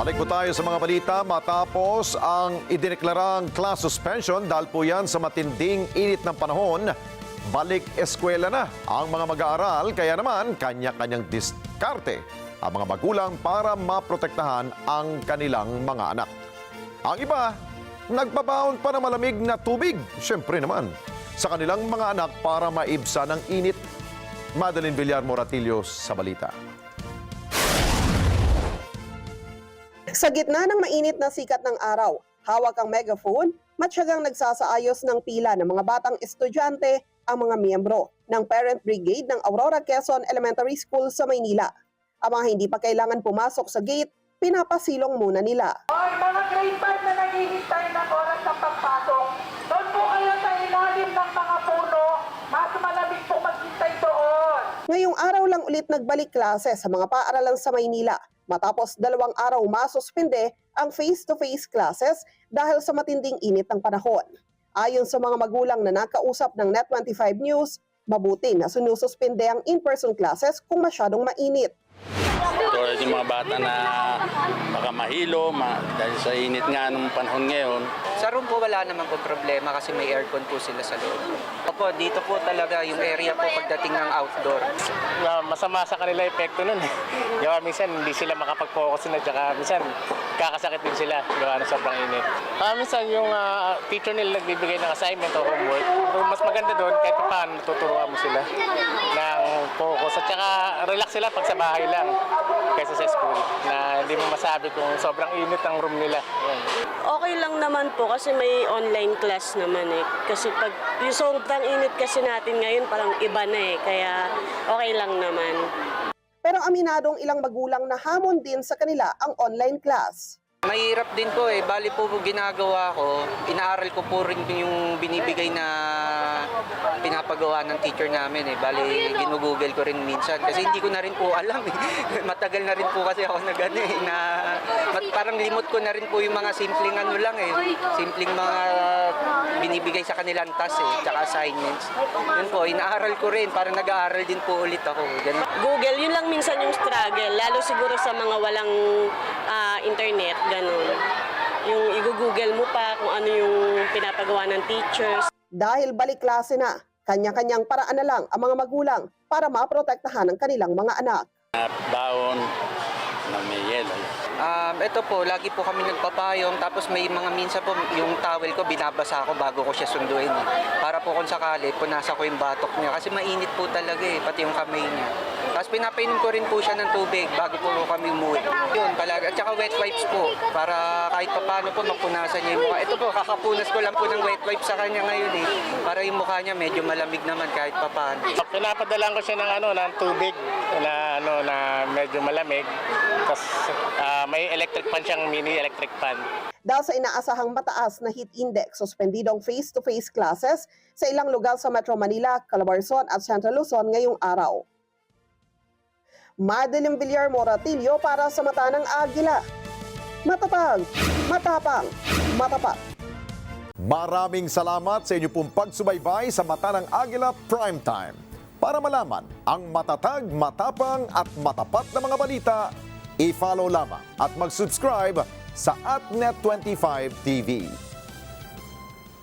Balik po tayo sa mga balita matapos ang idineklarang class suspension dahil po yan sa matinding init ng panahon. Balik eskwela na ang mga mag-aaral kaya naman kanya-kanyang diskarte ang mga magulang para maprotektahan ang kanilang mga anak. Ang iba, nagbabaon pa ng malamig na tubig, siyempre naman, sa kanilang mga anak para maibsan ang init. Madeline Villar Moratillo sa balita. Sa gitna ng mainit na sikat ng araw, hawak ang megaphone, matyagang nagsasaayos ng pila ng mga batang estudyante ang mga miyembro ng Parent Brigade ng Aurora Quezon Elementary School sa Maynila. Ang mga hindi pa kailangan pumasok sa gate, pinapasilong muna nila. Hoy, mga grade 5 na naghihintay ng oras ng pagpasok, doon po kayo sa ilalim ng mga puno, mas malamig po maghintay doon. Ngayong araw lang ulit nagbalik klase sa mga paaralan sa Maynila matapos 2 araw masuspende ang face-to-face classes dahil sa matinding init ng panahon. Ayon sa mga magulang na nakausap ng Net25 News, mabuti na sinususpende ang in-person classes kung masyadong mainit. Tulad yung mga bata na baka mahilo dahil sa init nga ng panahon ngayon. Sa room po wala naman po problema kasi may aircon po sila sa loob. Opo, dito po talaga yung area po pagdating ng outdoor. Masama sa kanila epekto nun. Gawa minsan hindi sila makapag-focus na tsaka minsan kakasakit din sila gawa ng sobrang init. Minsan yung teacher nila nagbibigay ng assignment o homework. Mas maganda doon kahit paano tuturuan mo sila ng focus at tsaka relax sila pag sa bahay lang kaysa sa school na hindi mo masabi kung sobrang init ang room nila. Yan. Okay lang naman po kasi may online class naman eh. Kasi pag yung sobrang init kasi natin ngayon parang iba na eh. Kaya okay lang naman. Pero aminadong ilang magulang na hamon din sa kanila ang online class. Mahirap din po eh. Bali po ginagawa ko, inaaral ko po rin yung binibigay na pinapagawa ng teacher namin eh. Bali ginugoogle ko rin minsan kasi hindi ko na rin po alam eh. Matagal na rin po kasi ako parang limot ko na rin po yung mga simpleng ano lang eh. Simpleng mga binibigay sa kanilang task eh, tsaka assignments. Yun po, inaaral ko rin, parang nag-aaral din po ulit ako. Ganun. Google, yun lang minsan yung struggle. Lalo siguro sa mga walang internet, ganun. Yung i-google mo pa kung ano yung pinapagawa ng teachers. Dahil balik klase na, kanya-kanyang paraan na lang ang mga magulang para maprotektahan ang kanilang mga anak. Baon na may yelo. Ito po, lagi po kami nagpapayong tapos may mga minsan po yung towel ko binabasa ko bago ko siya sunduin. Para po kung sakali, punasa ko yung batok niya kasi mainit po talaga eh, pati yung kamay niya. Tapos pinapainom ko rin po siya ng tubig bago po kami umuwi. Yun, palagi. At saka wet wipes po para kahit paano po mapunasan niya yung mukha. Ito po, kakapunas ko lang po ng wet wipes sa kanya ngayon eh. Para yung mukha niya medyo malamig naman kahit paano. Pinapadalan ko siya ng tubig na medyo malamig. Tapos may electric fan siyang mini electric fan. Dahil sa inaasahang mataas na heat index, suspendidong face-to-face classes sa ilang lugar sa Metro Manila, Calabarzon at Central Luzon ngayong araw. Madeline Villar Moratillo para sa Mata ng Agila. Matatag, matapang, matapat. Maraming salamat sa inyo pong pagsubaybay sa Mata ng Agila Primetime. Para malaman ang matatag, matapang at matapat na mga balita, i-follow lamang at mag-subscribe sa @Net25 TV.